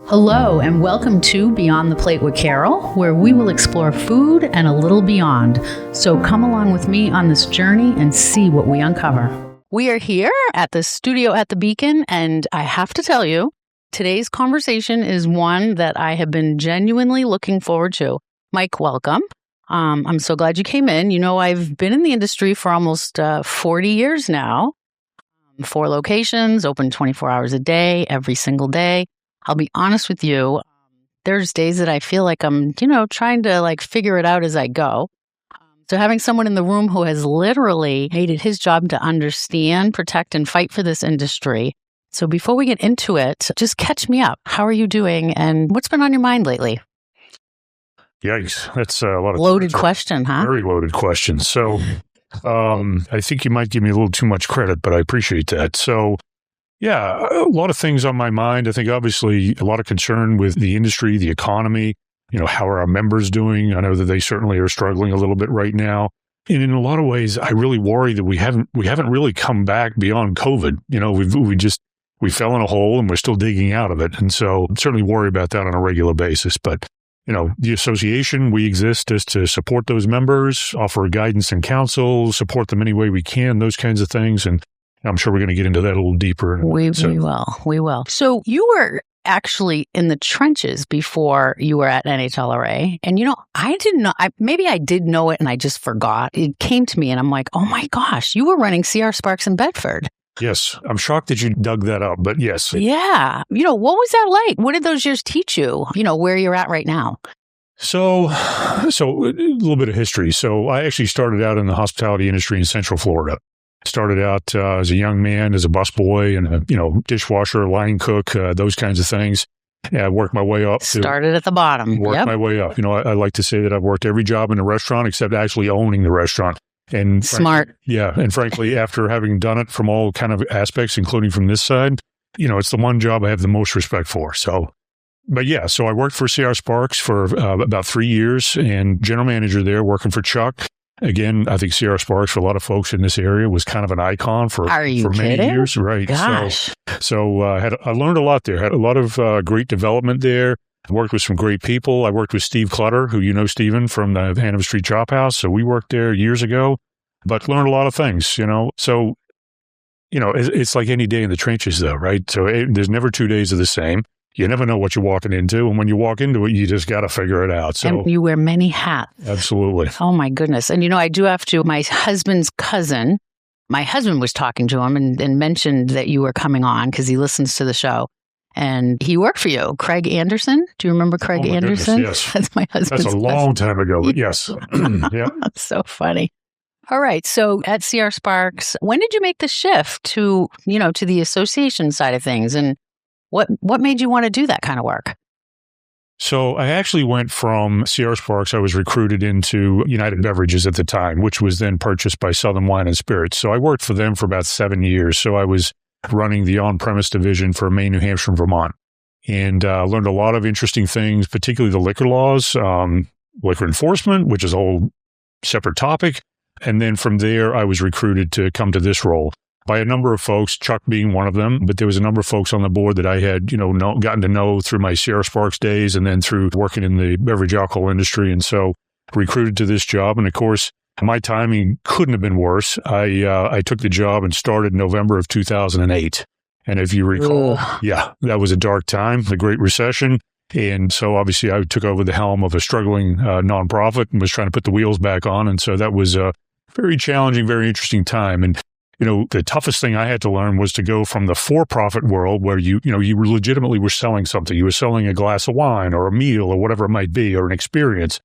Hello and welcome to Beyond the Plate with Carol, where we will explore food and a little beyond. So come along with me on this journey and see what we uncover. We are here at the studio at the Beacon, and I have to tell you, today's conversation is one that I have been genuinely looking forward to. Mike, welcome. I'm so glad you came in. You know, I've been in the industry for almost 40 years now. 4 locations, open 24 hours a day, every single day. I'll be honest with you, there's days that I feel like I'm, trying to figure it out as I go. So having someone in the room who has literally made it his job to understand, protect, and fight for this industry. So before we get into it, just catch me up. How are you doing? And what's been on your mind lately? Yikes. That's a lot of loaded question, huh? Very loaded question. So I think you might give me a little too much credit, but I appreciate that. So yeah, a lot of things on my mind. I think obviously a lot of concern with the industry, the economy, how are our members doing? I know that they certainly are struggling a little bit right now. And in a lot of ways, I really worry that we haven't really come back beyond COVID. We fell in a hole and we're still digging out of it. And so I certainly worry about that on a regular basis. But, the association, we exist as to support those members, offer guidance and counsel, support them any way we can, those kinds of things. And I'm sure we're going to get into that a little deeper. We will. So you were actually in the trenches before you were at NHLRA. And, I didn't know, maybe I did know it and I just forgot. It came to me and I'm like, oh my gosh, you were running CR Sparks in Bedford. Yes. I'm shocked that you dug that up, but yes. Yeah. What was that like? What did those years teach you, where you're at right now? So a little bit of history. So I actually started out in the hospitality industry in Central Florida. Started out as a young man, as a busboy and a dishwasher, line cook, those kinds of things. I worked my way up. Started at the bottom. Worked my way up. I like to say that I've worked every job in the restaurant except actually owning the restaurant. And smart. And frankly, after having done it from all kind of aspects, including from this side, it's the one job I have the most respect for. So I worked for CR Sparks for about 3 years and general manager there, working for Chuck. Again, I think CR Sparks for a lot of folks in this area was kind of an icon for many years. Right. Gosh. So I learned a lot there. Had a lot of great development there. I worked with some great people. I worked with Steve Clutter, who Stephen from the Hanover Street Chop House. So we worked there years ago, but learned a lot of things, So, it's like any day in the trenches though, right? So there's never 2 days of the same. You never know what you're walking into. And when you walk into it, you just got to figure it out. So and you wear many hats. Absolutely. Oh, my goodness. And, I do have to, my husband's cousin, my husband was talking to him and mentioned that you were coming on because he listens to the show. And he worked for you, Craig Anderson. Do you remember Craig Anderson? Goodness, yes. That's my husband's That's a long time ago, but yes. Yeah. That's so funny. All right. So at CR Sparks, when did you make the shift to the association side of things? And what made you want to do that kind of work? So I actually went from CR Sparks. I was recruited into United Beverages at the time, which was then purchased by Southern Wine and Spirits. So I worked for them for about 7 years. So I was running the on-premise division for Maine, New Hampshire, and Vermont, and learned a lot of interesting things, particularly the liquor laws, liquor enforcement, which is a whole separate topic. And then from there, I was recruited to come to this role by a number of folks, Chuck being one of them. But there was a number of folks on the board that I had, gotten to know through my CR Sparks days and then through working in the beverage alcohol industry. And so recruited to this job. And of course, my timing couldn't have been worse. I took the job and started November of 2008. And if you recall, that was a dark time, the Great Recession. And so obviously I took over the helm of a struggling nonprofit and was trying to put the wheels back on. And so that was a very challenging, very interesting time. And the toughest thing I had to learn was to go from the for-profit world where you legitimately were selling something. You were selling a glass of wine or a meal or whatever it might be, or an experience.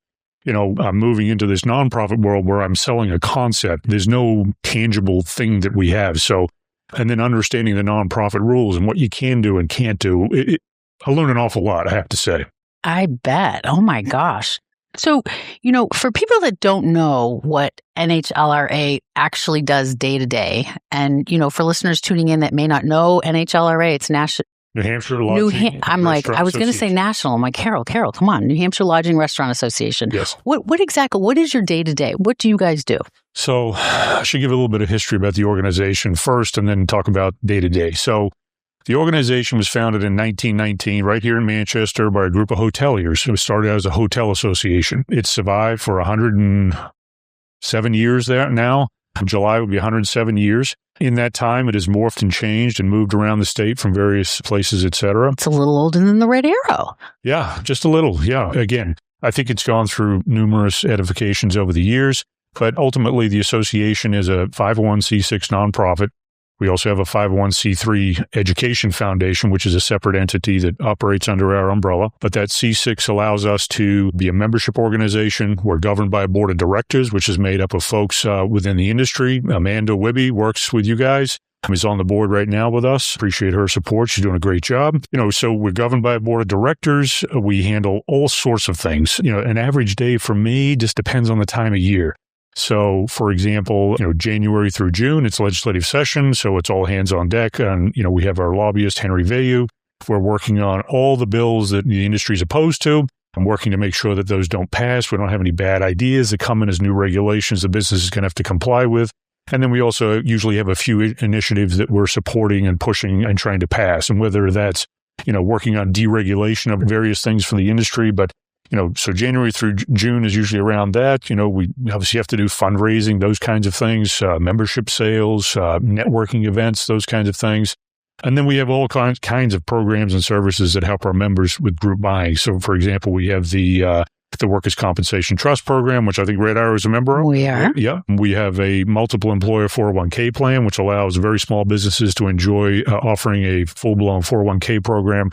I'm moving into this nonprofit world where I'm selling a concept. There's no tangible thing that we have. So, and then understanding the nonprofit rules and what you can do and can't do. I learned an awful lot, I have to say. I bet. Oh my gosh. So, for people that don't know what NHLRA actually does day to day, and, for listeners tuning in that may not know NHLRA, it's National New Hampshire Lodging I'm like, I was going to say national. I'm like, Carol, come on. New Hampshire Lodging Restaurant Association. Yes. What is your day to day? What do you guys do? So I should give a little bit of history about the organization first and then talk about day to day. So The organization was founded in 1919 right here in Manchester by a group of hoteliers. It was started out as a hotel association. It's survived for 107 years there now. July will be 107 years. In that time, it has morphed and changed and moved around the state from various places, et cetera. It's a little older than the Red Arrow. Yeah, just a little. Yeah. Again, I think it's gone through numerous edifications over the years, but ultimately the association is a 501c6 nonprofit. We also have a 501c3 education foundation, which is a separate entity that operates under our umbrella. But that C6 allows us to be a membership organization. We're governed by a board of directors, which is made up of folks within the industry. Amanda Wibby works with you guys. Is on the board right now with us. Appreciate her support. She's doing a great job. So we're governed by a board of directors. We handle all sorts of things. An average day for me just depends on the time of year. So, for example, January through June, it's legislative session, so it's all hands on deck. And, we have our lobbyist, Henry Vayu. We're working on all the bills that the industry is opposed to. I'm working to make sure that those don't pass. We don't have any bad ideas that come in as new regulations the business is going to have to comply with. And then we also usually have a few initiatives that we're supporting and pushing and trying to pass. And whether that's, working on deregulation of various things for the industry, but so January through June is usually around that. We obviously have to do fundraising, those kinds of things, membership sales, networking events, those kinds of things. And then we have all kinds of programs and services that help our members with group buying. So, for example, we have the Workers' Compensation Trust Program, which I think Red Arrow is a member of. We are. Yeah. We have a multiple employer 401k plan, which allows very small businesses to enjoy offering a full-blown 401k program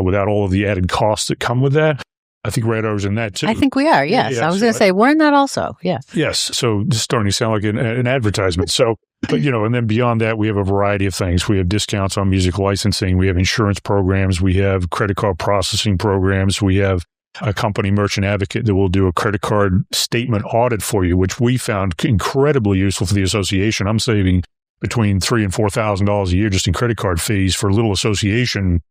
without all of the added costs that come with that. I think Red Arrow's in that too. I think we are, yes. Yeah, I was going to say, we're in that also, yes. Yes. So this is starting to sound like an advertisement. So, but and then beyond that, we have a variety of things. We have discounts on music licensing. We have insurance programs. We have credit card processing programs. We have a company merchant advocate that will do a credit card statement audit for you, which we found incredibly useful for the association. I'm saving between $3,000 and $4,000 a year just in credit card fees for a little association.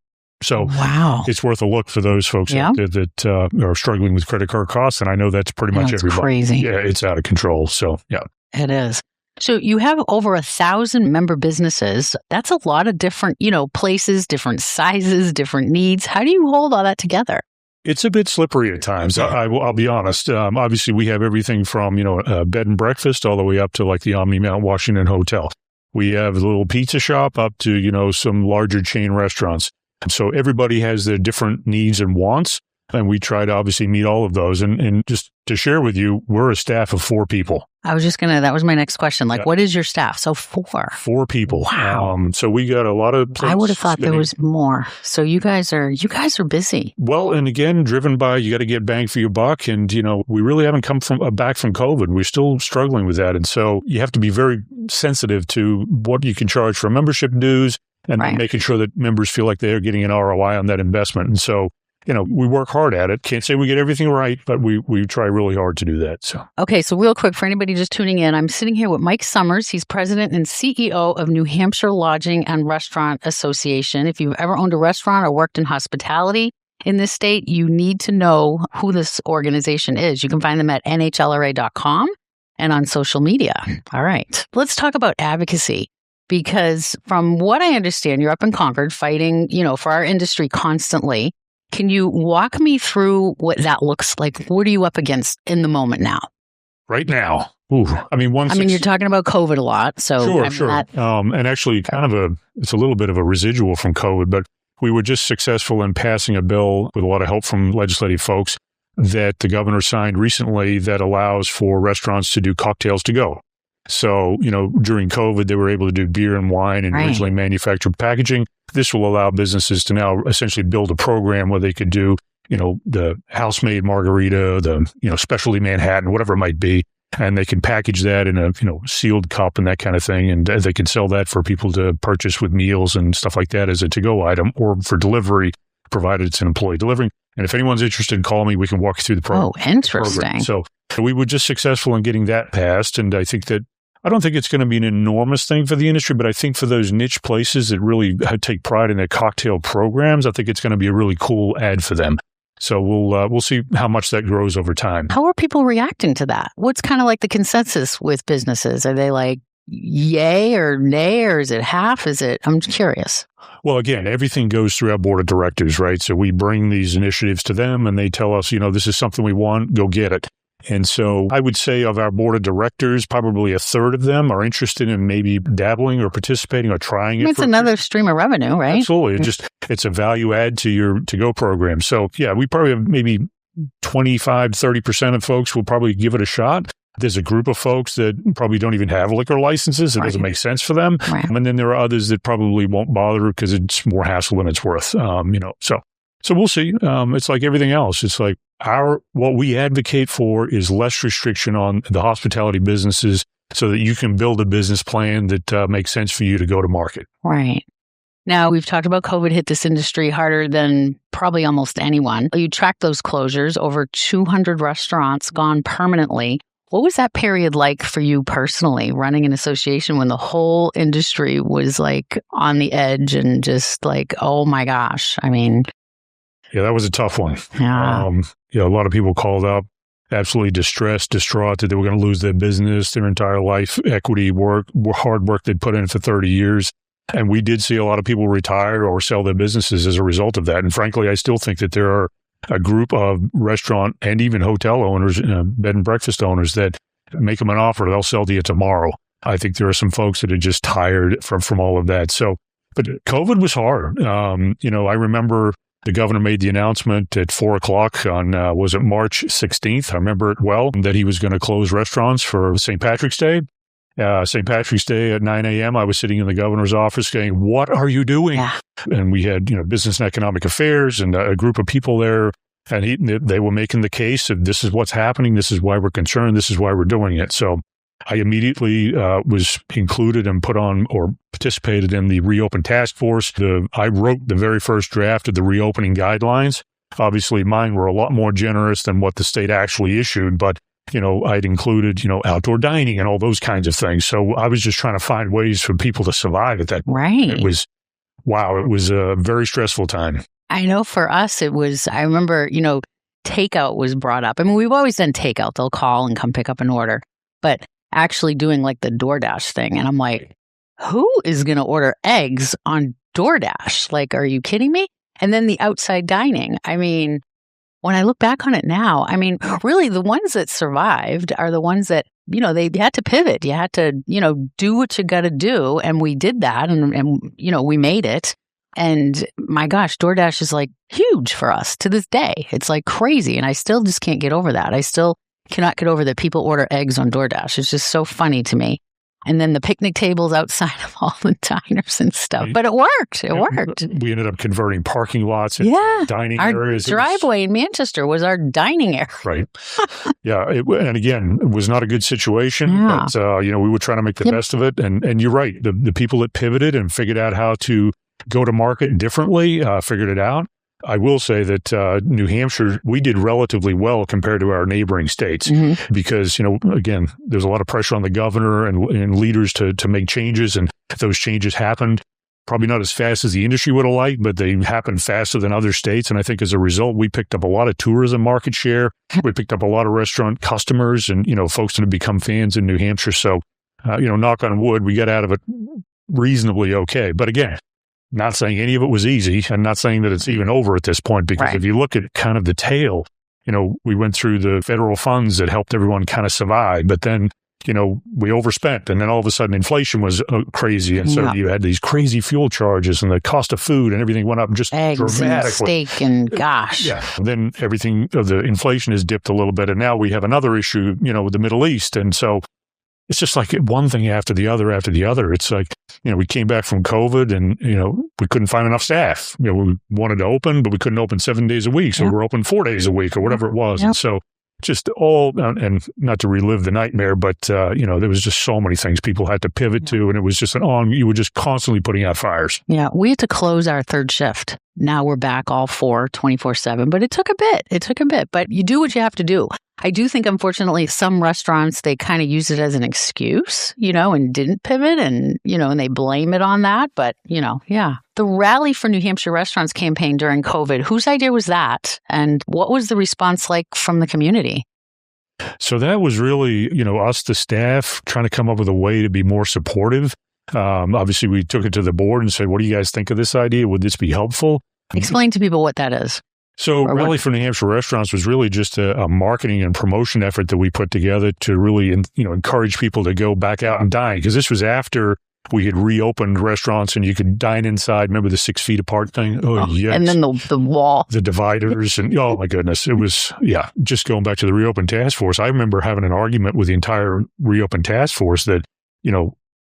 So wow. It's worth a look for those folks out there that are struggling with credit card costs. And I know that's pretty much everybody. Crazy. Yeah, it's out of control. So, yeah. It is. So you have over 1,000 member businesses. That's a lot of different, places, different sizes, different needs. How do you hold all that together? It's a bit slippery at times. I'll be honest. Obviously, we have everything from, a bed and breakfast all the way up to like the Omni Mount Washington Hotel. We have a little pizza shop up to, some larger chain restaurants. So everybody has their different needs and wants, and we try to obviously meet all of those. And just to share with you, we're a staff of 4 people. That was my next question. What is your staff? So 4. 4 people. Wow. So we got a lot of I would have thought there was more. So you guys are busy. Well, and again, driven by, you got to get bang for your buck. And, we really haven't come back from COVID. We're still struggling with that. And so you have to be very sensitive to what you can charge for membership dues and making sure that members feel like they're getting an ROI on that investment. And so, we work hard at it. Can't say we get everything right, but we try really hard to do that. So okay, so real quick, for anybody just tuning in, I'm sitting here with Mike Summers. He's president and CEO of New Hampshire Lodging and Restaurant Association. If you've ever owned a restaurant or worked in hospitality in this state, you need to know who this organization is. You can find them at NHLRA.com and on social media. All right, let's talk about advocacy. Because from what I understand, you're up in Concord fighting, for our industry constantly. Can you walk me through what that looks like? What are you up against in the moment now? Right now? Ooh, you're talking about COVID a lot. So sure. And actually it's a little bit of a residual from COVID, but we were just successful in passing a bill with a lot of help from legislative folks that the governor signed recently that allows for restaurants to do cocktails to go. So, during COVID, they were able to do beer and wine and originally manufactured packaging. This will allow businesses to now essentially build a program where they could do, the house-made margarita, the, specialty Manhattan, whatever it might be. And they can package that in a, sealed cup and that kind of thing. And they can sell that for people to purchase with meals and stuff like that as a to-go item or for delivery, provided it's an employee delivering. And if anyone's interested, call me. We can walk you through the program. Oh, interesting. So we were just successful in getting that passed. And I don't think it's going to be an enormous thing for the industry, but I think for those niche places that really take pride in their cocktail programs, I think it's going to be a really cool ad for them. So we'll see how much that grows over time. How are people reacting to that? What's kind of like the consensus with businesses? Are they like, yay or nay, or is it half? I'm curious. Well, again, everything goes through our board of directors, right? So we bring these initiatives to them and they tell us, this is something we want, go get it. And so I would say of our board of directors, probably a third of them are interested in maybe dabbling or participating or trying it. It's another stream of revenue, right? Absolutely. It's a value add to your to-go program. So yeah, we probably have maybe 25, 30% of folks will probably give it a shot. There's a group of folks that probably don't even have liquor licenses. It doesn't make sense for them. Right. And then there are others that probably won't bother because it's more hassle than it's worth. So we'll see. It's like everything else. It's like what we advocate for is less restriction on the hospitality businesses so that you can build a business plan that makes sense for you to go to market. Right. Now, we've talked about COVID hit this industry harder than probably almost anyone. You track those closures, over 200 restaurants gone permanently. What was that period like for you personally, running an association when the whole industry was like on the edge and just like, oh my gosh? I mean, yeah, that was a tough one. Yeah. A lot of people called up absolutely distressed, distraught that they were going to lose their business, their entire life, equity, hard work they'd put in for 30 years. And we did see a lot of people retire or sell their businesses as a result of that. And frankly, I still think that there are a group of restaurant and even hotel owners, bed and breakfast owners that make them an offer, they'll sell to you tomorrow. I think there are some folks that are just tired from all of that. So, but COVID was hard. I remember the governor made the announcement at 4:00 on, was it March 16th? I remember it well, that he was going to close restaurants for St. Patrick's Day. St. Patrick's Day at 9 a.m., I was sitting in the governor's office saying, what are you doing? Yeah. And we had, business and economic affairs and a group of people there. And they were making the case of this is what's happening. This is why we're concerned. This is why we're doing it. So I immediately was included and put on or participated in the reopen task force. I wrote the very first draft of the reopening guidelines. Obviously, mine were a lot more generous than what the state actually issued, but I'd included, outdoor dining and all those kinds of things. So I was just trying to find ways for people to survive at that. Right. It was a very stressful time. I know for us, I remember, takeout was brought up. I mean, we've always done takeout. They'll call and come pick up an order, but actually doing like the DoorDash thing. And I'm like, who is going to order eggs on DoorDash? Like, are you kidding me? And then the outside dining. I mean, when I look back on it now, I mean, really the ones that survived are the ones that, they had to pivot. You had to, do what you got to do. And we did that and, we made it. And my gosh, DoorDash is like huge for us to this day. It's like crazy. And I still just can't get over that. I still cannot get over that people order eggs on DoorDash. It's just so funny to me. And then the picnic tables outside of all the diners and stuff. But it worked. It worked. We ended up converting parking lots into dining areas. Our driveway in Manchester was our dining area. Right. Yeah. And again, it was not a good situation. Yeah. But, we were trying to make the best of it. And you're right. The people that pivoted and figured out how to go to market differently, figured it out. I will say that New Hampshire, we did relatively well compared to our neighboring states because, again, there's a lot of pressure on the governor and leaders to make changes. And those changes happened probably not as fast as the industry would have liked, but they happened faster than other states. And I think as a result, we picked up a lot of tourism market share. We picked up a lot of restaurant customers and, folks that have become fans in New Hampshire. So, knock on wood, we got out of it reasonably okay. But again, not saying any of it was easy and not saying that it's even over at this point, because if you look at kind of the tail, we went through the federal funds that helped everyone kind of survive, but then, we overspent and then all of a sudden inflation was crazy. And so you had these crazy fuel charges and the cost of food and everything went up just eggs dramatically. And steak and gosh. Yeah. And then everything of the inflation has dipped a little bit. And now we have another issue, with the Middle East. And so it's just like one thing after the other. It's like, we came back from COVID and, we couldn't find enough staff. We wanted to open, but we couldn't open 7 days a week. So we're open 4 days a week or whatever it was. And so just all, and not to relive the nightmare, but, there was just so many things people had to pivot to. And it was just you were just constantly putting out fires. Yeah. We had to close our third shift. Now we're back all 24/7, but it took a bit, but you do what you have to do. I do think, unfortunately, some restaurants, they kind of use it as an excuse, and didn't pivot and, and they blame it on that. But, the Rally for New Hampshire Restaurants campaign during COVID, whose idea was that? And what was the response like from the community? So that was really, us, the staff, trying to come up with a way to be more supportive. Obviously, we took it to the board and said, what do you guys think of this idea? Would this be helpful? Explain to people what that is. So Rally for New Hampshire Restaurants was really just a marketing and promotion effort that we put together to really, encourage people to go back out and dine. Because this was after we had reopened restaurants and you could dine inside. Remember the 6 feet apart thing? Oh, yes. And then the wall. The dividers. And oh, my goodness. It was, just going back to the reopened task force. I remember having an argument with the entire reopened task force that,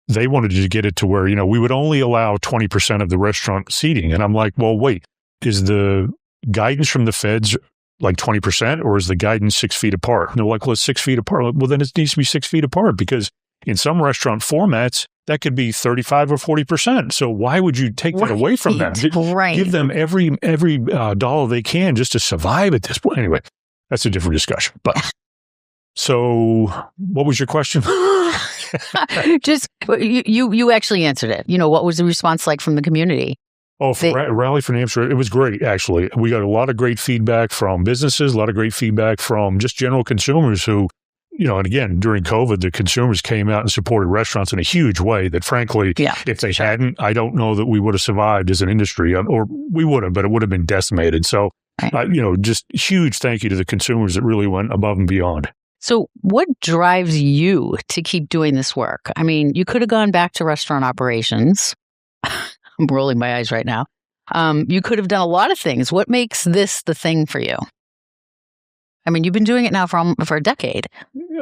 they wanted to get it to where, we would only allow 20% of the restaurant seating. And I'm like, well, wait, is the guidance from the feds like 20%, or is the guidance 6 feet apart? And they're like, well, it's 6 feet apart. Well, then it needs to be 6 feet apart, because in some restaurant formats, that could be 35 or 40%. So why would you take that away from them? Right. Give them every dollar they can just to survive at this point. Anyway, that's a different discussion. But so what was your question? Just, you actually answered it. What was the response like from the community? Oh, Rally for New Hampshire, it was great, actually. We got a lot of great feedback from businesses, a lot of great feedback from just general consumers who, and again, during COVID, the consumers came out and supported restaurants in a huge way that, frankly, if they hadn't, I don't know that we would have survived as an industry, or we would have, but it would have been decimated. So, just huge thank you to the consumers that really went above and beyond. So what drives you to keep doing this work? I mean, you could have gone back to restaurant operations. I'm rolling my eyes right now. You could have done a lot of things. What makes this the thing for you? I mean, you've been doing it now for a decade.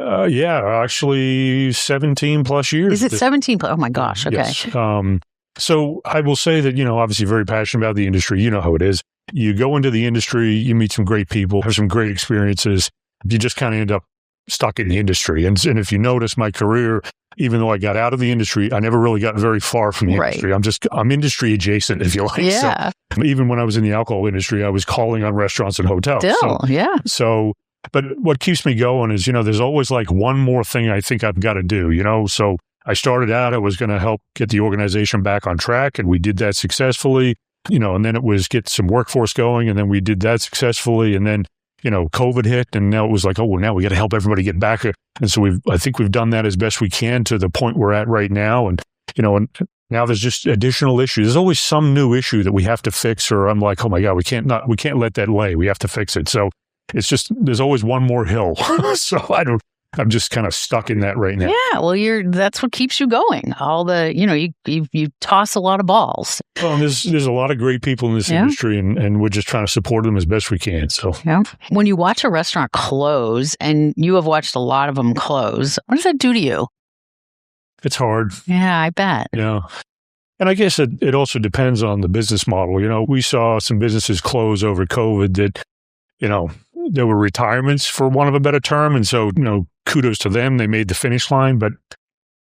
Actually 17 plus years. Is it 17 plus? Oh my gosh. Okay. Yes. So I will say that, obviously very passionate about the industry. You know how it is. You go into the industry, you meet some great people, have some great experiences. You just kind of end up stuck in the industry. And if you notice my career, even though I got out of the industry, I never really got very far from the industry. I'm industry adjacent, if you like. Yeah. So even when I was in the alcohol industry, I was calling on restaurants and hotels. Still, But what keeps me going is, there's always like one more thing I think I've got to do, So I started out, I was going to help get the organization back on track, and we did that successfully, and then it was get some workforce going, and then we did that successfully, and then COVID hit, and now it was like, oh, well, now we got to help everybody get back. And so I think we've done that as best we can to the point we're at right now. And, and now there's just additional issues. There's always some new issue that we have to fix, or I'm like, oh my God, we can't let that lay. We have to fix it. So it's just, there's always one more hill. So I'm just kind of stuck in that right now. Yeah, well, that's what keeps you going. All the, you toss a lot of balls. Well, there's a lot of great people in this industry, and we're just trying to support them as best we can. So, when you watch a restaurant close, and you have watched a lot of them close, what does that do to you? It's hard. Yeah, I bet. Yeah. And I guess it also depends on the business model. We saw some businesses close over COVID that, there were retirements, for want of a better term. And so, kudos to them. They made the finish line. But,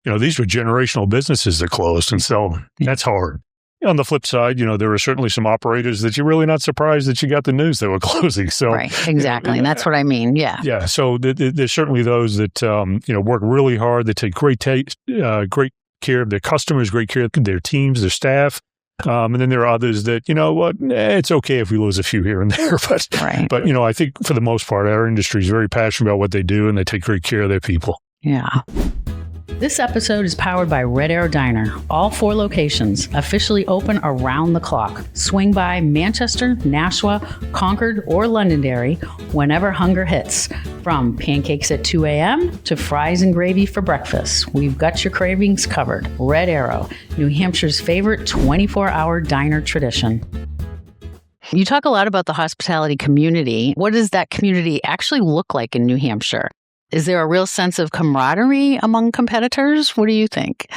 these were generational businesses that closed. And so that's hard. On the flip side, there were certainly some operators that you're really not surprised that you got the news they were closing. So right, exactly. And that's what I mean. Yeah. Yeah. So there's certainly those that, work really hard. They take great great care of their customers, great care of their teams, their staff. And then there are others that, it's okay if we lose a few here and there. But I think for the most part, our industry is very passionate about what they do, and they take great care of their people. Yeah. This episode is powered by Red Arrow Diner. All 4 locations, officially open around the clock. Swing by Manchester, Nashua, Concord, or Londonderry whenever hunger hits. From pancakes at 2 a.m. to fries and gravy for breakfast, we've got your cravings covered. Red Arrow, New Hampshire's favorite 24-hour diner tradition. You talk a lot about the hospitality community. What does that community actually look like in New Hampshire? Is there a real sense of camaraderie among competitors? What do you think?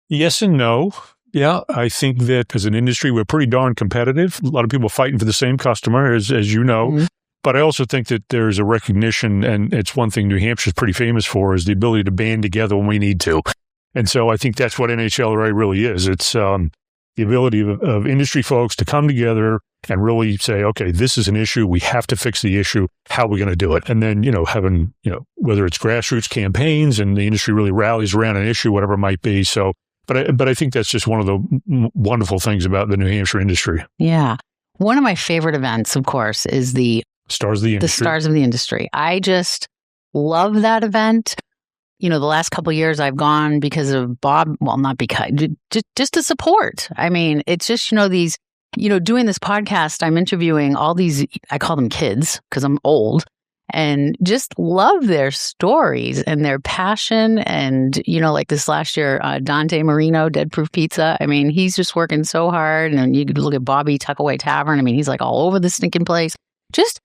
Yes and no. Yeah, I think that as an industry, we're pretty darn competitive. A lot of people fighting for the same customer, as you know. Mm-hmm. But I also think that there's a recognition, and it's one thing New Hampshire's pretty famous for, is the ability to band together when we need to. And so I think that's what NHLRA really is. It's the ability of industry folks to come together and really say, okay, this is an issue. We have to fix the issue. How are we going to do it? And then, having, whether it's grassroots campaigns and the industry really rallies around an issue, whatever it might be. So, but I think that's just one of the wonderful things about the New Hampshire industry. Yeah. One of my favorite events, of course, is the Stars of the Industry. The Stars of the Industry. I just love that event. The last couple of years I've gone because of Bob. Well, not because, just to support. I mean, it's just, these, doing this podcast, I'm interviewing all these, I call them kids because I'm old, and just love their stories and their passion. And, like this last year, Dante Marino, Dead Proof Pizza. I mean, he's just working so hard. And you could look at Bobby Tuckaway Tavern. I mean, he's like all over the stinking place. Just,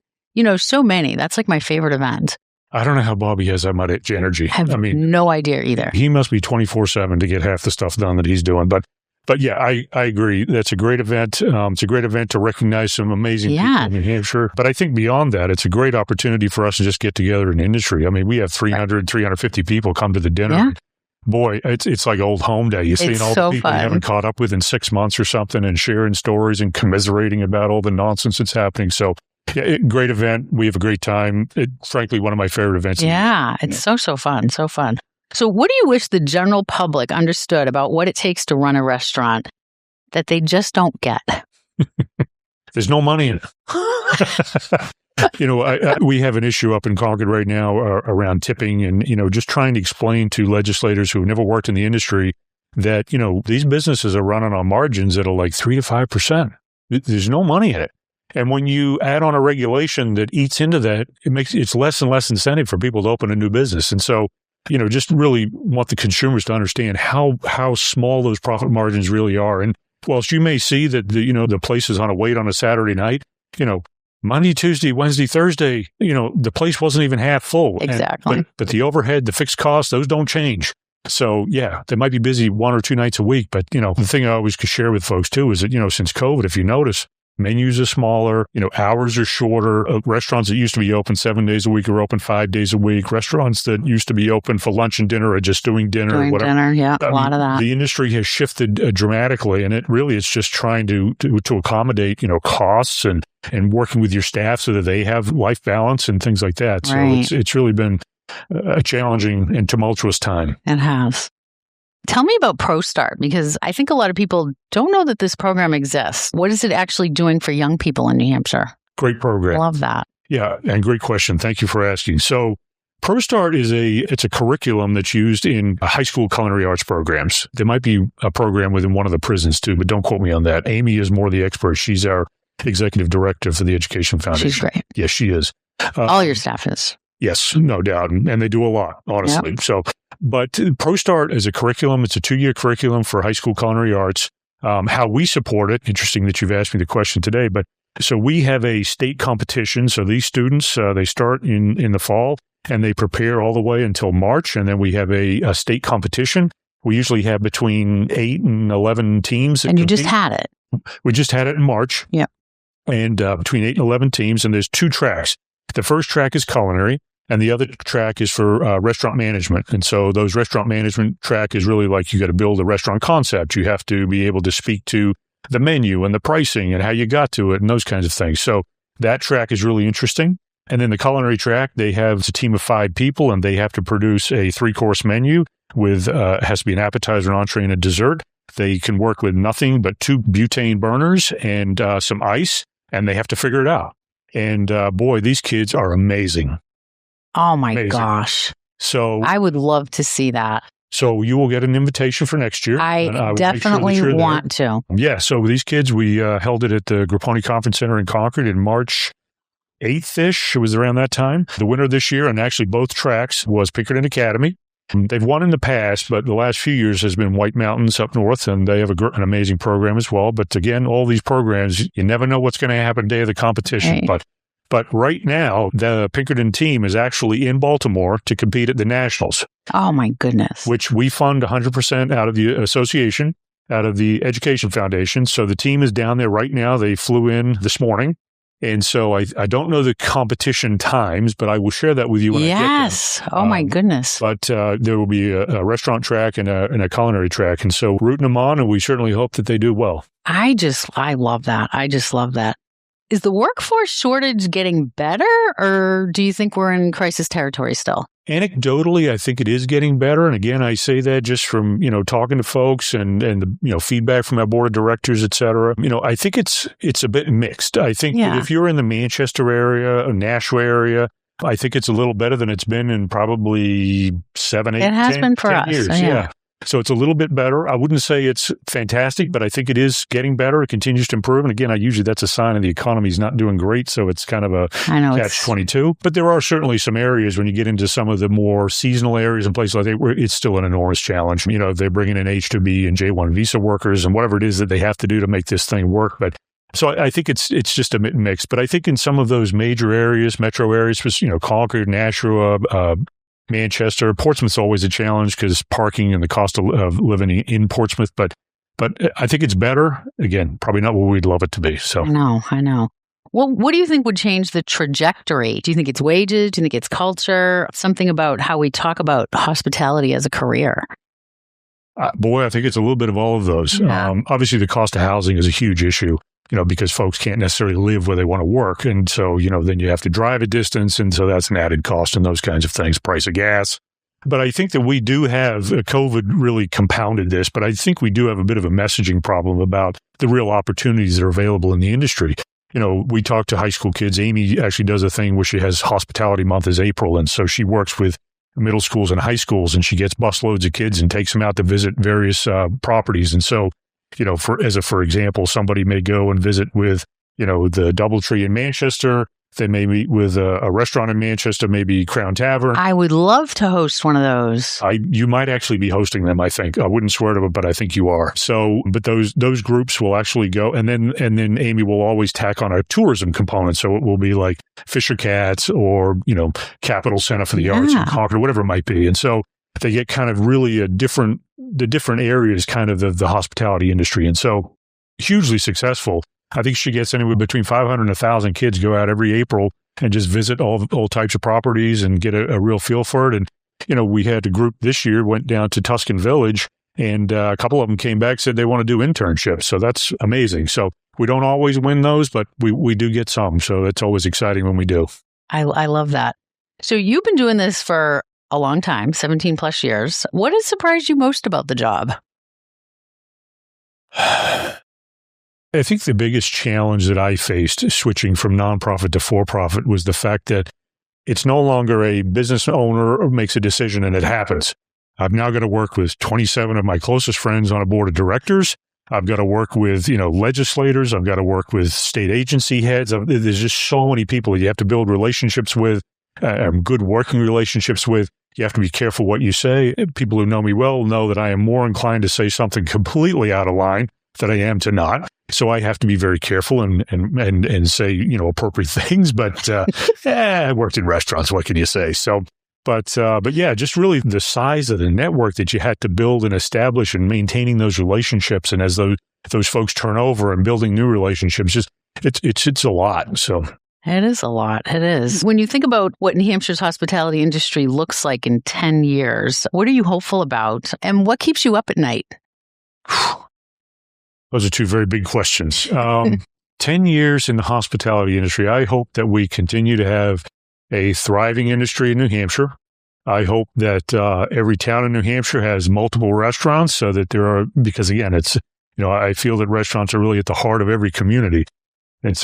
so many. That's like my favorite event. I don't know how Bobby has that much energy. I have no idea either. He must be 24/7 to get half the stuff done that he's doing. But yeah, I agree. That's a great event. It's a great event to recognize some amazing people in New Hampshire. But I think beyond that, it's a great opportunity for us to just get together in the industry. I mean, we have 350 people come to the dinner. Yeah. Boy, it's like old home day. You're seeing all the people you haven't caught up with in 6 months or something and sharing stories and commiserating about all the nonsense that's happening. So, yeah, great event. We have a great time. Frankly, one of my favorite events. Yeah, it's so fun. So fun. So what do you wish the general public understood about what it takes to run a restaurant that they just don't get? There's no money in it. We have an issue up in Concord right now around tipping and, just trying to explain to legislators who have never worked in the industry that, these businesses are running on margins that are like 3 to 5%. There's no money in it. And when you add on a regulation that eats into that, it's less and less incentive for people to open a new business. And so, just really want the consumers to understand how small those profit margins really are. And whilst you may see that the place is on a wait on a Saturday night, Monday, Tuesday, Wednesday, Thursday, the place wasn't even half full. Exactly. But the overhead, the fixed costs, those don't change. So yeah, they might be busy 1 or 2 nights a week. But, the thing I always share with folks too is that, since COVID, if you notice, menus are smaller, hours are shorter. Restaurants that used to be open 7 days a week are open 5 days a week. Restaurants that used to be open for lunch and dinner are just doing dinner. A lot of that. The industry has shifted dramatically, and it's just trying to accommodate, costs and working with your staff so that they have life balance and things like that. Right. So it's really been a challenging and tumultuous time. It has. Tell me about ProStart, because I think a lot of people don't know that this program exists. What is it actually doing for young people in New Hampshire? Great program. Love that. Yeah, and great question. Thank you for asking. So ProStart it's a curriculum that's used in high school culinary arts programs. There might be a program within one of the prisons too, but don't quote me on that. Amy is more the expert. She's our executive director for the Education Foundation. She's great. Yes, she is. All your staff is. Yes, no doubt. And they do a lot, honestly. Yep. So, but ProStart is a curriculum. It's a 2-year curriculum for high school culinary arts. How we support it, interesting that you've asked me the question today, but so we have a state competition. So these students, they start in the fall and they prepare all the way until March. And then we have a state competition. We usually have between 8 and 11 teams. And you just had it. We just had it in March. Yeah. And between 8 and 11 teams. And there's 2 tracks. The first track is culinary. And the other track is for restaurant management. And so those restaurant management track is really like you got to build a restaurant concept. You have to be able to speak to the menu and the pricing and how you got to it and those kinds of things. So that track is really interesting. And then the culinary track, they have a team of 5 people and they have to produce a 3-course menu with, has to be an appetizer, an entree, and a dessert. They can work with nothing but 2 butane burners and some ice, and they have to figure it out. And boy, these kids are amazing. Oh my gosh. So I would love to see that. So you will get an invitation for next year. I definitely want to. Yeah. So these kids, we held it at the Grapponi Conference Center in Concord in March 8th-ish. It was around that time. The winner this year, and actually both tracks, was Pinkerton Academy. They've won in the past, but the last few years has been White Mountains up north, and they have an amazing program as well. But again, all these programs, you never know what's going to happen day of the competition. Right. But right now, the Pinkerton team is actually in Baltimore to compete at the Nationals. Oh, my goodness. Which we fund 100% out of the association, out of the Education Foundation. So the team is down there right now. They flew in this morning. And so I don't know the competition times, but I will share that with you when I get there. Yes. Oh, my goodness. But there will be a restaurant track and a culinary track. And so rooting them on, and we certainly hope that they do well. I love that. I just love that. Is the workforce shortage getting better, or do you think we're in crisis territory still? Anecdotally, I think it is getting better. And again, I say that just from, talking to folks and the, feedback from our board of directors, et cetera. I think it's a bit mixed. I think that if you're in the Manchester area or Nashua area, I think it's a little better than it's been in probably 7, 8, it has 10, been for 10 us. years. Yeah. So it's a little bit better. I wouldn't say it's fantastic, but I think it is getting better. It continues to improve. And again, usually that's a sign of the economy's not doing great. So it's kind of a catch-22. But there are certainly some areas when you get into some of the more seasonal areas and places like that where it's still an enormous challenge. They're bringing in H-2B and J-1 visa workers and whatever it is that they have to do to make this thing work. But so I think it's just a mix. But I think in some of those major areas, metro areas, Concord, Nashua, Manchester, Portsmouth's always a challenge because parking and the cost of living in Portsmouth. But I think it's better. Again, probably not what we'd love it to be. So I know. Well, what do you think would change the trajectory? Do you think it's wages? Do you think it's culture? Something about how we talk about hospitality as a career? Boy, I think it's a little bit of all of those. Yeah. Obviously, the cost of housing is a huge issue. Because folks can't necessarily live where they want to work. And so, then you have to drive a distance. And so that's an added cost and those kinds of things, price of gas. But I think that we do have, COVID really compounded this, but I think we do have a bit of a messaging problem about the real opportunities that are available in the industry. We talk to high school kids. Amy actually does a thing where she has hospitality month is April. And so she works with middle schools and high schools and she gets busloads of kids and takes them out to visit various properties. And so, for example, somebody may go and visit with, the DoubleTree in Manchester. They may meet with a restaurant in Manchester, maybe Crown Tavern. I would love to host one of those. You might actually be hosting them, I think. I wouldn't swear to it, but I think you are. So, but those groups will actually go, and then Amy will always tack on a tourism component. So it will be like Fisher Cats or, Capital Center for the Arts in Concord, whatever it might be. And so they get kind of really the different areas kind of the hospitality industry. And so hugely successful. I think she gets anywhere between 500 and 1,000 kids go out every April and just visit all types of properties and get a real feel for it. And, we had a group this year went down to Tuscan Village and a couple of them came back, said they want to do internships. So that's amazing. So we don't always win those, but we do get some. So it's always exciting when we do. I love that. So you've been doing this for a long time, 17 plus years. What has surprised you most about the job? I think the biggest challenge that I faced switching from nonprofit to for-profit was the fact that it's no longer a business owner makes a decision and it happens. I've now got to work with 27 of my closest friends on a board of directors. I've got to work with, legislators. I've got to work with state agency heads. There's just so many people that you have to build relationships with, good working relationships with. You have to be careful what you say. People who know me well know that I am more inclined to say something completely out of line than I am to not. So I have to be very careful and say, appropriate things. But I worked in restaurants. What can you say? So, but yeah, just really the size of the network that you had to build and establish and maintaining those relationships. And as those folks turn over and building new relationships, it's a lot. So. It is a lot. It is. When you think about what New Hampshire's hospitality industry looks like in 10 years, what are you hopeful about? And what keeps you up at night? Those are two very big questions. 10 years in the hospitality industry, I hope that we continue to have a thriving industry in New Hampshire. I hope that every town in New Hampshire has multiple restaurants so that because again, I feel that restaurants are really at the heart of every community. And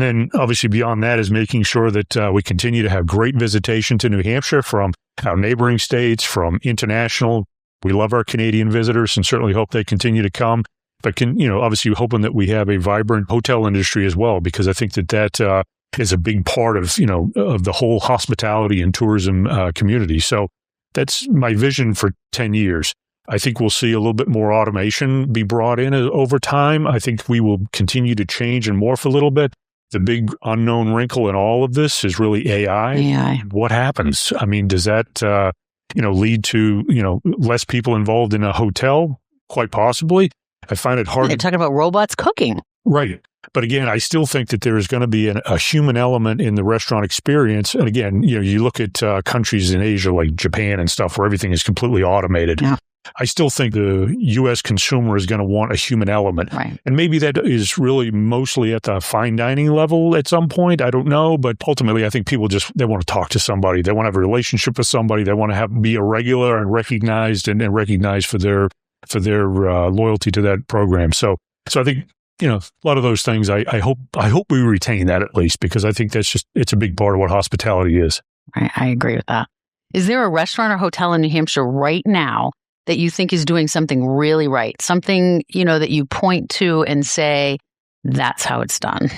then obviously beyond that is making sure that we continue to have great visitation to New Hampshire from our neighboring states, from international. We love our Canadian visitors and certainly hope they continue to come. But obviously hoping that we have a vibrant hotel industry as well, because I think that is a big part of, of the whole hospitality and tourism community. So that's my vision for 10 years. I think we'll see a little bit more automation be brought in over time. I think we will continue to change and morph a little bit. The big unknown wrinkle in all of this is really AI. What happens? I mean, does that, lead to, less people involved in a hotel? Quite possibly. I find it hard. They're talking about robots cooking. Right. But again, I still think that there is going to be a human element in the restaurant experience. And again, you look at countries in Asia like Japan and stuff where everything is completely automated. Yeah. I still think the U.S. consumer is going to want a human element. Right. And maybe that is really mostly at the fine dining level at some point. I don't know. But ultimately, I think people they want to talk to somebody. They want to have a relationship with somebody. They want to be a regular and recognized and recognized for their loyalty to that program. So I think, a lot of those things, I hope we retain that at least, because I think it's a big part of what hospitality is. Right. I agree with that. Is there a restaurant or hotel in New Hampshire right now that you think is doing something really right? Something, that you point to and say, that's how it's done?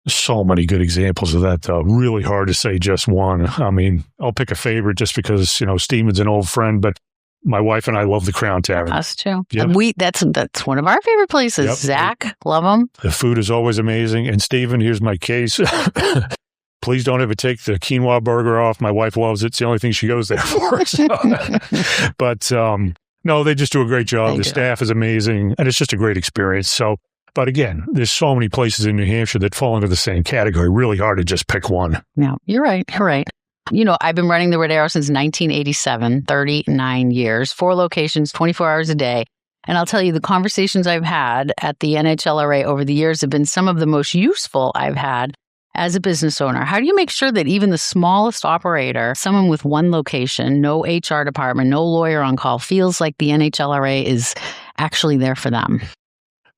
So many good examples of that, though. Really hard to say just one. I mean, I'll pick a favorite just because, Stephen's an old friend, but my wife and I love the Crown Tavern. Us too. Yep. That's one of our favorite places. Yep. Zach, love them. The food is always amazing. And Stephen, here's my case. Please don't ever take the quinoa burger off. My wife loves it. It's the only thing she goes there for. But no, they just do a great job. The staff is amazing, and it's just a great experience. So, but again, there's so many places in New Hampshire that fall into the same category. Really hard to just pick one. No, you're right. You're right. I've been running the Rodeo since 1987, 39 years, 4 locations, 24 hours a day. And I'll tell you, the conversations I've had at the NHLRA over the years have been some of the most useful I've had as a business owner. How do you make sure that even the smallest operator, someone with one location, no HR department, no lawyer on call, feels like the NHLRA is actually there for them?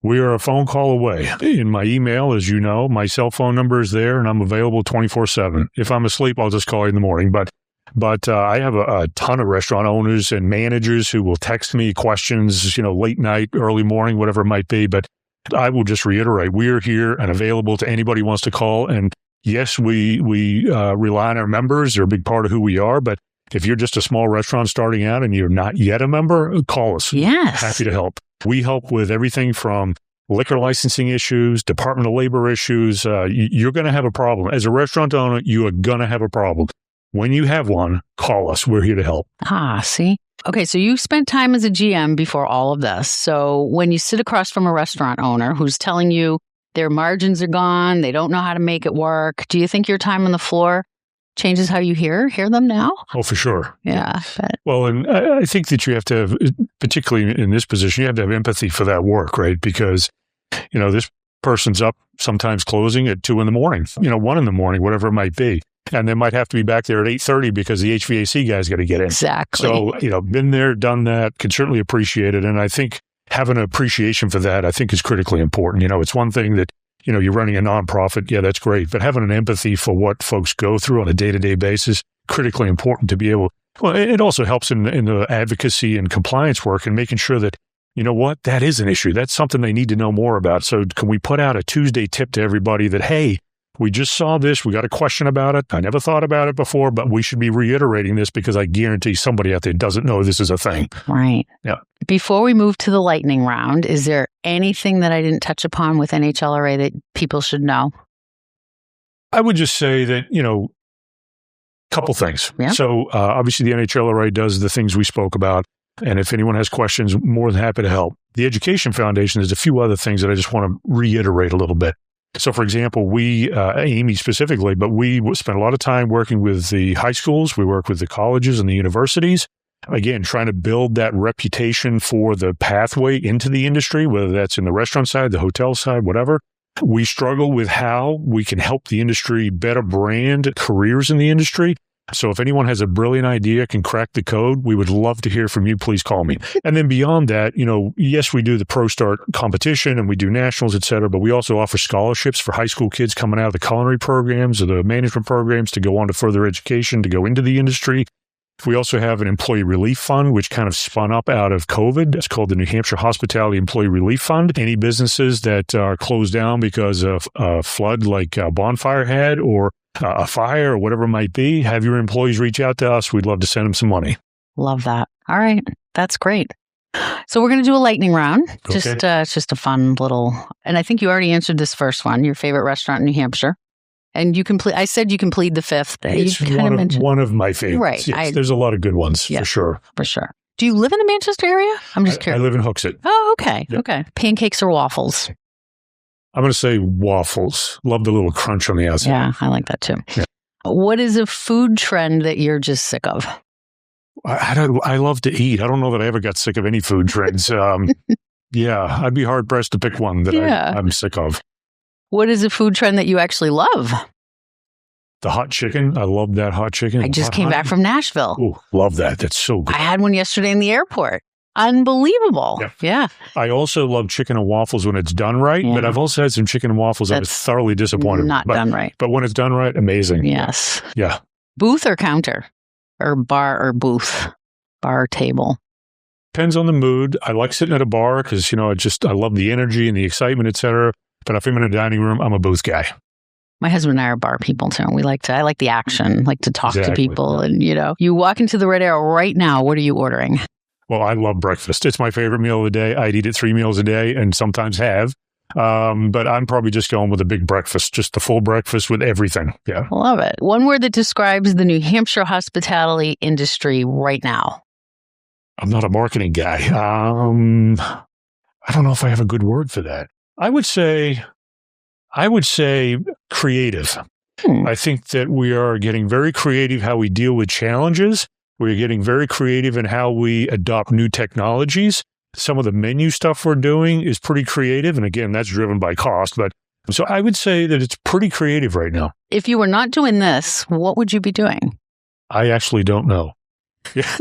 We are a phone call away. In my email, as you know, my cell phone number is there, and I'm available 24/7. If I'm asleep, I'll just call you in the morning. But I have a ton of restaurant owners and managers who will text me questions, late night, early morning, whatever it might be. But I will just reiterate, we are here and available to anybody who wants to call. And yes, we rely on our members. They're a big part of who we are. But if you're just a small restaurant starting out and you're not yet a member, call us. Yes. Happy to help. We help with everything from liquor licensing issues, Department of Labor issues. You're going to have a problem. As a restaurant owner, you are going to have a problem. When you have one, call us. We're here to help. See? Okay, so you spent time as a GM before all of this. So when you sit across from a restaurant owner who's telling you their margins are gone, they don't know how to make it work, do you think your time on the floor changes how you hear them now? Oh, for sure. Yeah. Well, and I think that you have to have, particularly in this position, you have to have empathy for that work, right? Because, this person's up sometimes closing at 2 a.m, 1 a.m, whatever it might be. And they might have to be back there at 8:30 because the HVAC guy's got to get in. Exactly. So, been there, done that, can certainly appreciate it. And I think having an appreciation for that, I think is critically important. It's one thing that, you're running a nonprofit. Yeah, that's great. But having an empathy for what folks go through on a day-to-day basis, critically important to be able. Well, it also helps in the advocacy and compliance work and making sure that, that is an issue. That's something they need to know more about. So can we put out a Tuesday tip to everybody that, hey, we just saw this. We got a question about it. I never thought about it before, but we should be reiterating this because I guarantee somebody out there doesn't know this is a thing. Right. Yeah. Before we move to the lightning round, is there anything that I didn't touch upon with NHLRA that people should know? I would just say that, couple things. Yeah. So obviously the NHLRA does the things we spoke about. And if anyone has questions, more than happy to help. The Education Foundation, there's a few other things that I just want to reiterate a little bit. So, for example, we, Amy specifically, but we spend a lot of time working with the high schools. We work with the colleges and the universities. Again, trying to build that reputation for the pathway into the industry, whether that's in the restaurant side, the hotel side, whatever. We struggle with how we can help the industry better brand careers in the industry. So if anyone has a brilliant idea, can crack the code, we would love to hear from you. Please call me. And then beyond that, yes, we do the ProStart competition and we do nationals, et cetera, but we also offer scholarships for high school kids coming out of the culinary programs or the management programs to go on to further education, to go into the industry. We also have an employee relief fund, which kind of spun up out of COVID. It's called the New Hampshire Hospitality Employee Relief Fund. Any businesses that are closed down because of a flood like Bonfire had or a fire or whatever it might be, have your employees reach out to us. We'd love to send them some money. Love that. All right. That's great. So we're going to do a lightning round. Okay. It's just a fun little, and I think you already answered this first one, your favorite restaurant in New Hampshire. And I said you can plead the fifth. It's one of my favorites. Right. Yes, there's a lot of good ones, for sure. For sure. Do you live in the Manchester area? I'm just curious. I live in Hooksett. Oh, okay. Yep. Okay. Pancakes or waffles? I'm going to say waffles. Love the little crunch on the outside. Yeah, I like that too. Yeah. What is a food trend that you're just sick of? I love to eat. I don't know that I ever got sick of any food trends. Yeah, I'd be hard pressed to pick one that I'm sick of. What is a food trend that you actually love? The hot chicken. I love that hot chicken. I just came back from Nashville. Oh, love that. That's so good. I had one yesterday in the airport. Unbelievable. Yeah. I also love chicken and waffles when it's done right, but I've also had some chicken and waffles I was thoroughly disappointed. Not done right. But when it's done right, amazing. Yes. Yeah. Booth or counter? Or bar or booth? Bar or table? Depends on the mood. I like sitting at a bar because, I love the energy and the excitement, et cetera. But if I'm in a dining room, I'm a booth guy. My husband and I are bar people too. I like the action, like to talk to people. And, you walk into the Red Arrow right now. What are you ordering? Well, I love breakfast. It's my favorite meal of the day. I'd eat it 3 meals a day and sometimes have. But I'm probably just going with a big breakfast, just the full breakfast with everything. Yeah. Love it. One word that describes the New Hampshire hospitality industry right now. I'm not a marketing guy. I don't know if I have a good word for that. I would say creative. I think that we are getting very creative how we deal with challenges. We're getting very creative in how we adopt new technologies. Some of the menu stuff we're doing is pretty creative. And again, that's driven by cost. But so I would say that it's pretty creative right now. If you were not doing this, what would you be doing? I actually don't know. Yeah.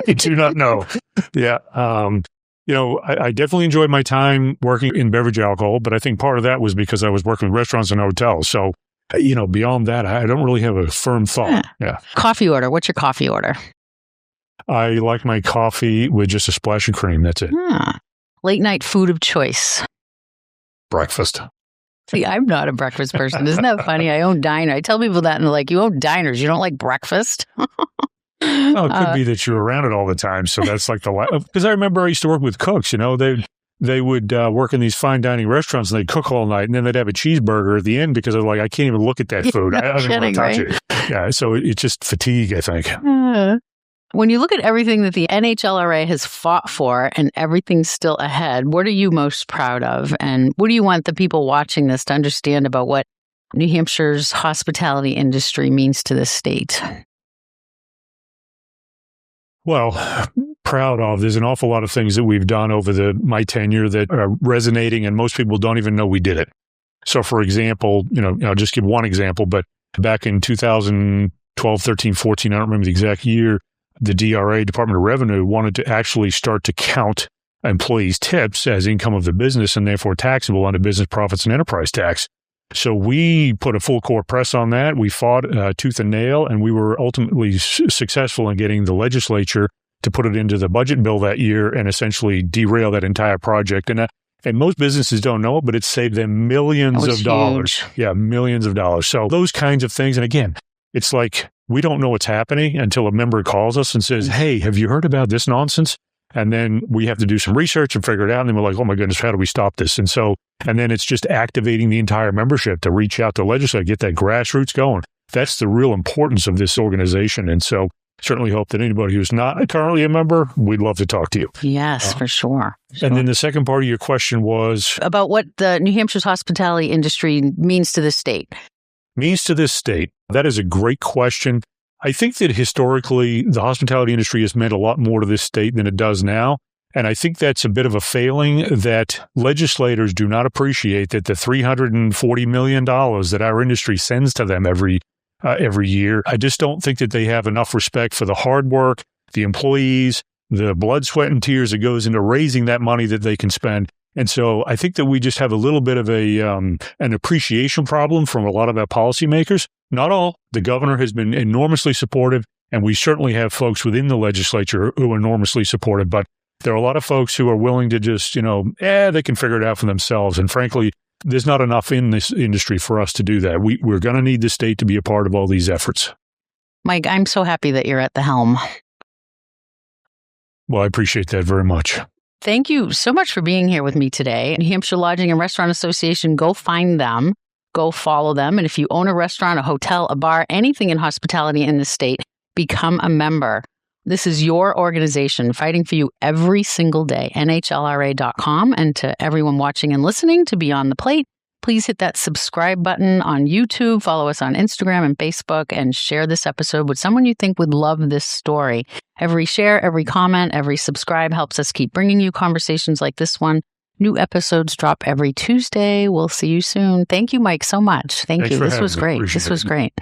I do not know. Yeah. I definitely enjoyed my time working in beverage alcohol, but I think part of that was because I was working with restaurants and hotels. So, beyond that, I don't really have a firm thought. Yeah. Coffee order. What's your coffee order? I like my coffee with just a splash of cream. That's it. Late night food of choice. Breakfast. See, I'm not a breakfast person. Isn't that funny? I own diner. I tell people that and they're like, you own diners. You don't like breakfast? Oh, it could be that you're around it all the time. So that's like because I remember I used to work with cooks, they would work in these fine dining restaurants and they'd cook all night and then they'd have a cheeseburger at the end because they're like, I can't even look at that food. I don't want to touch it. Yeah. So it's just fatigue, I think. When you look at everything that the NHLRA has fought for and everything's still ahead, what are you most proud of? And what do you want the people watching this to understand about what New Hampshire's hospitality industry means to the state? Well, proud of. There's an awful lot of things that we've done over my tenure that are resonating, and most people don't even know we did it. So, for example, I'll just give one example, but back in 2012, 13, 14, I don't remember the exact year, the DRA, Department of Revenue, wanted to actually start to count employees' tips as income of the business and therefore taxable under business profits and enterprise tax. So we put a full court press on that. We fought tooth and nail, and we were ultimately successful in getting the legislature to put it into the budget bill that year and essentially derail that entire project. And most businesses don't know it, but it saved them millions of dollars. Huge. Yeah, millions of dollars. So those kinds of things. And again, it's like we don't know what's happening until a member calls us and says, hey, have you heard about this nonsense? And then we have to do some research and figure it out. And then we're like, oh my goodness, how do we stop this? And then it's just activating the entire membership to reach out to legislate, get that grassroots going. That's the real importance of this organization. And so certainly hope that anybody who's not currently a member, we'd love to talk to you. Yes, for sure. And then the second part of your question was? About what the New Hampshire's hospitality industry means to the state. Means to this state. That is a great question. I think that historically, the hospitality industry has meant a lot more to this state than it does now. And I think that's a bit of a failing that legislators do not appreciate that the $340 million that our industry sends to them every year. I just don't think that they have enough respect for the hard work, the employees, the blood, sweat, and tears that goes into raising that money that they can spend. And so I think that we just have a little bit of an appreciation problem from a lot of our policymakers. Not all. The governor has been enormously supportive, and we certainly have folks within the legislature who are enormously supportive. But there are a lot of folks who are willing to just, they can figure it out for themselves. And frankly, there's not enough in this industry for us to do that. We're going to need the state to be a part of all these efforts. Mike, I'm so happy that you're at the helm. Well, I appreciate that very much. Thank you so much for being here with me today. New Hampshire Lodging and Restaurant Association, go find them, go follow them. And if you own a restaurant, a hotel, a bar, anything in hospitality in the state, become a member. This is your organization fighting for you every single day. NHLRA.com. And to everyone watching and listening to Beyond the Plate, Please hit that subscribe button on YouTube, follow us on Instagram and Facebook, and share this episode with someone you think would love this story. Every share, every comment, every subscribe helps us keep bringing you conversations like this one. New episodes drop every Tuesday. We'll see you soon. Thank you, Mike, so much. Thank you. This was great. This was great.